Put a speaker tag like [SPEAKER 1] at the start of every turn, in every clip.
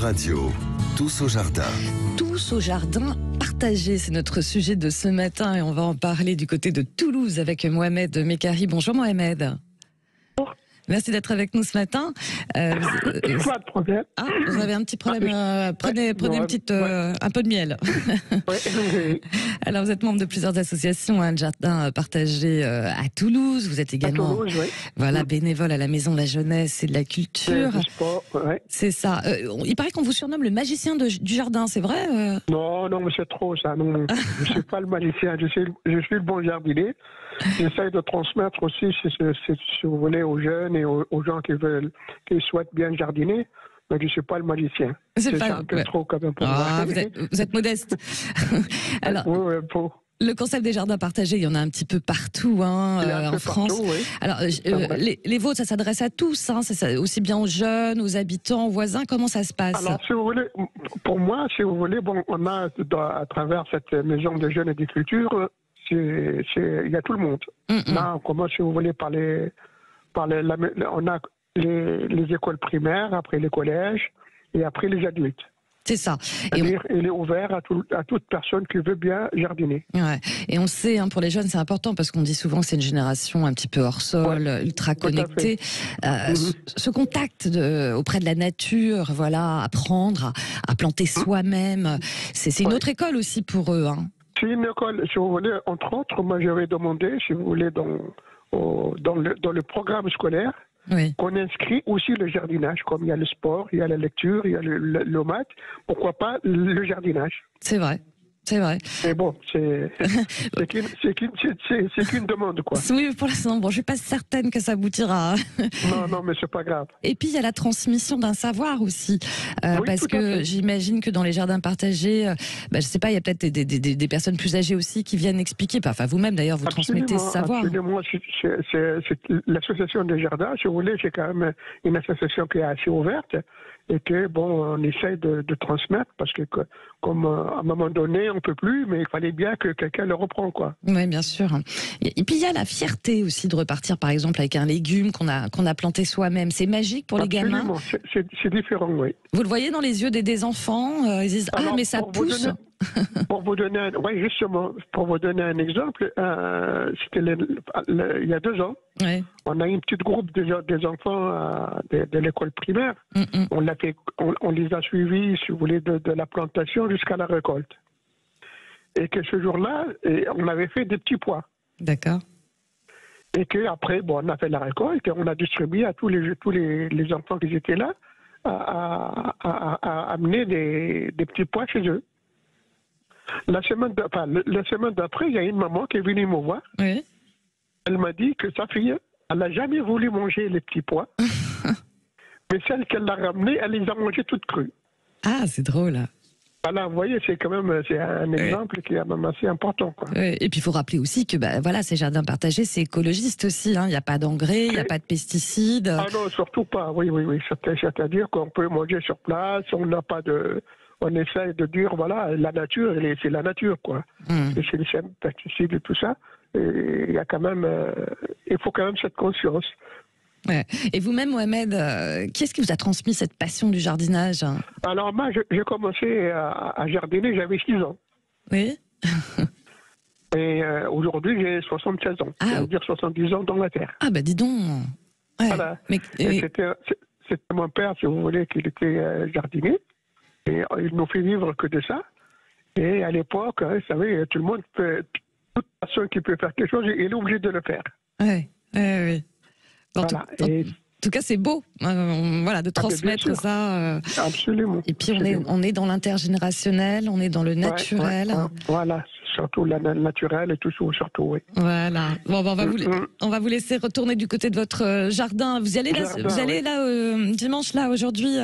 [SPEAKER 1] Radio, tous au jardin.
[SPEAKER 2] Tous au jardin partagé, c'est notre sujet de ce matin et on va en parler du côté de Toulouse avec Mohamed Mekari. Bonjour Mohamed. Merci d'être avec nous ce matin.
[SPEAKER 3] Pas de problème.
[SPEAKER 2] Ah, vous avez un petit problème. Prenez une petite, un peu de miel.
[SPEAKER 3] Oui.
[SPEAKER 2] Alors, vous êtes membre de plusieurs associations, un jardin partagé à Toulouse. Vous êtes également,
[SPEAKER 3] À Toulouse, oui.
[SPEAKER 2] voilà, bénévole à la Maison de la Jeunesse et de la Culture.
[SPEAKER 3] Du sport, ouais.
[SPEAKER 2] C'est ça. Il paraît qu'on vous surnomme le magicien du jardin, c'est vrai
[SPEAKER 3] Non, mais c'est trop ça. Non, je ne suis pas le magicien. Je suis le bon jardinier. J'essaie de transmettre aussi, si vous voulez, aux jeunes et aux gens qui souhaitent bien jardiner. Mais je ne suis pas le magicien. C'est un peu trop quand même pour moi.
[SPEAKER 2] Vous êtes modeste. Alors, le concept des jardins partagés, il y en a un petit peu partout en France. Partout, oui. Alors, les vôtres, ça s'adresse à tous, aussi bien aux jeunes, aux habitants, aux voisins. Comment ça se passe?
[SPEAKER 3] Alors, si vous voulez, pour moi, si vous voulez, on a à travers cette maison de jeunes et de culture, il y a tout le monde. Là, on commence, si vous voulez, on a les écoles primaires, après les collèges et après les adultes.
[SPEAKER 2] C'est ça.
[SPEAKER 3] C'est-à-dire, il est ouvert à toute personne qui veut bien jardiner.
[SPEAKER 2] Ouais. Et on sait, pour les jeunes, c'est important parce qu'on dit souvent que c'est une génération un petit peu hors sol, ultra connectée. Ce contact auprès de la nature, voilà, apprendre à planter soi-même, c'est une autre école aussi pour eux.
[SPEAKER 3] C'est une école, si vous voulez, entre autres, moi j'avais demandé, si vous voulez, dans le programme scolaire, qu'on inscrit aussi le jardinage, comme il y a le sport, il y a la lecture, il y a le maths, pourquoi pas le jardinage?
[SPEAKER 2] C'est vrai. C'est vrai.
[SPEAKER 3] Mais bon, c'est qu'une demande, quoi.
[SPEAKER 2] Oui, pour l'instant, je suis pas certaine que ça aboutira.
[SPEAKER 3] Non, mais c'est pas grave.
[SPEAKER 2] Et puis, il y a la transmission d'un savoir aussi. Parce que j'imagine que dans les jardins partagés, je sais pas, il y a peut-être des personnes plus âgées aussi qui viennent expliquer. Enfin, vous-même, d'ailleurs, vous transmettez ce savoir.
[SPEAKER 3] Absolument. L'association des jardins, si vous voulez, c'est quand même une association qui est assez ouverte. Et que, on essaye de transmettre, parce que comme à un moment donné, on peut plus, mais il fallait bien que quelqu'un le reprenne, quoi.
[SPEAKER 2] Oui, bien sûr. Et puis, il y a la fierté aussi de repartir, par exemple, avec un légume qu'on a planté soi-même. C'est magique pour les gamins.
[SPEAKER 3] C'est différent, oui.
[SPEAKER 2] Vous le voyez dans les yeux des enfants, ils disent, mais ça pousse.
[SPEAKER 3] Pour vous donner un exemple, c'était il y a 2 ans. On a une petite groupe des enfants de l'école primaire. On les a suivis, si vous voulez, de la plantation jusqu'à la récolte. Et que ce jour-là, on avait fait des petits pois. D'accord. Et qu'après, on a fait la récolte et on a distribué à tous les enfants qui étaient là à amener des petits pois chez eux. La semaine d'après, il y a une maman qui est venue me voir. Oui. Elle m'a dit que sa fille, elle n'a jamais voulu manger les petits pois. Mais celle qu'elle a ramenée, elle les a mangés toutes crues. Ah, c'est drôle. Voilà, vous voyez, c'est un exemple qui est même assez important, quoi.
[SPEAKER 2] Et puis il faut rappeler aussi que ces jardins partagés, c'est écologiste aussi. Il n'y a pas d'engrais, il n'y a pas de pesticides.
[SPEAKER 3] Ah non, surtout pas. Oui. C'est-à-dire qu'on peut manger sur place, on n'a pas de... On essaie de dire, la nature, c'est la nature, quoi. C'est les pesticides et tout ça. Et il faut quand même cette conscience.
[SPEAKER 2] Ouais. Et vous-même, Mohamed, qui est-ce qui vous a transmis cette passion du jardinage?
[SPEAKER 3] Alors moi, j'ai commencé à jardiner, j'avais 6 ans. Oui. Et aujourd'hui, j'ai 76 ans. C'est-à-dire 70 ans dans la terre.
[SPEAKER 2] Ah dis donc. Ouais.
[SPEAKER 3] Voilà. C'était mon père, si vous voulez, qui était jardinier. Et il nous fait vivre que de ça. Et à l'époque, vous savez, tout le monde toute personne qui peut faire quelque chose, il est obligé de le faire.
[SPEAKER 2] Oui. En tout cas, c'est beau, de transmettre ça.
[SPEAKER 3] Absolument.
[SPEAKER 2] Et puis on est dans l'intergénérationnel, on est dans le naturel.
[SPEAKER 3] Voilà, surtout le naturel et tout ça, surtout, oui.
[SPEAKER 2] Voilà. Bon, on va vous laisser retourner du côté de votre jardin. Vous allez là dimanche, là, aujourd'hui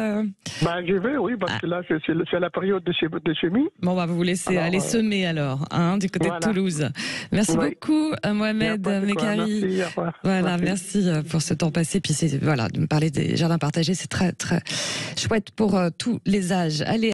[SPEAKER 3] J'y vais, oui, parce que là, c'est la période de semis.
[SPEAKER 2] Bon, on va vous laisser aller semer alors, du côté de Toulouse. Merci beaucoup, Mohamed Mekari.
[SPEAKER 3] Merci, au revoir.
[SPEAKER 2] Voilà, merci pour ce temps passé. Puis de me parler des jardins partagés, c'est très, très chouette pour tous les âges. Allez.